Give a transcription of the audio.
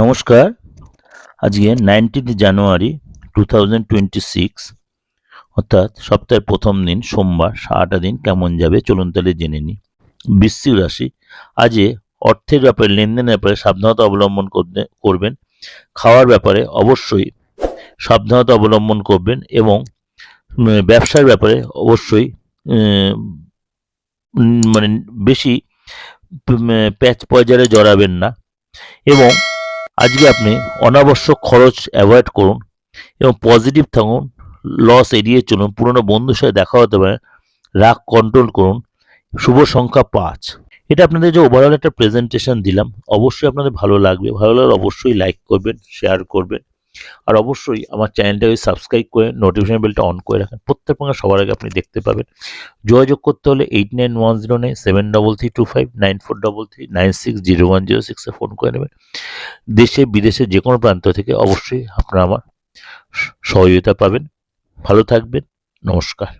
নমস্কার। আজকে 19 জানুয়ারি 2026 অর্থাৎ সপ্তাহের প্রথম দিন সোমবার। সারাটা দিন কেমন যাবে চলুন তাহলে জেনে নিই। বৃশ্চিক রাশি, আজ অর্থের ব্যাপারে, লেনদেনের ব্যাপারে সাবধানতা অবলম্বন করবেন। খাওয়ার ব্যাপারে অবশ্যই সাবধানতা অবলম্বন করবেন এবং ব্যবসার ব্যাপারে অবশ্যই মানে বেশি প্যাচ পয়জারে জড়াবেন না এবং আজকে আপনি অনাবশ্যক খরচ অ্যাভয়েড করুন এবং পজিটিভ থাকুন, লস এড়িয়ে চলুন। পুরনো বন্ধুর সাথে দেখা হতে পারে, রাগ কন্ট্রোল করুন। শুভ সংখ্যা 5। এটা আপনাদের যে ওভারঅল একটা প্রেজেন্টেশন দিলাম, অবশ্যই আপনাদের ভালো লাগবে। ভালো লাগলে অবশ্যই লাইক করবেন, শেয়ার করবেন, আর অবশ্যই আমার চ্যানেলটাকে সাবস্ক্রাইব করে নোটিফিকেশন বেলটা অন করে রাখেন। প্রত্যেক প্রকার সবার আগে আপনি দেখতে পাবেন। যোগাযোগ করতে হলে 891097332433960106 ফোন করে নেবেন। দেশে বিদেশে যে কোনো প্রান্ত থেকে অবশ্যই আপনারা আমার সহযোগিতা পাবেন। ভালো থাকবেন। নমস্কার।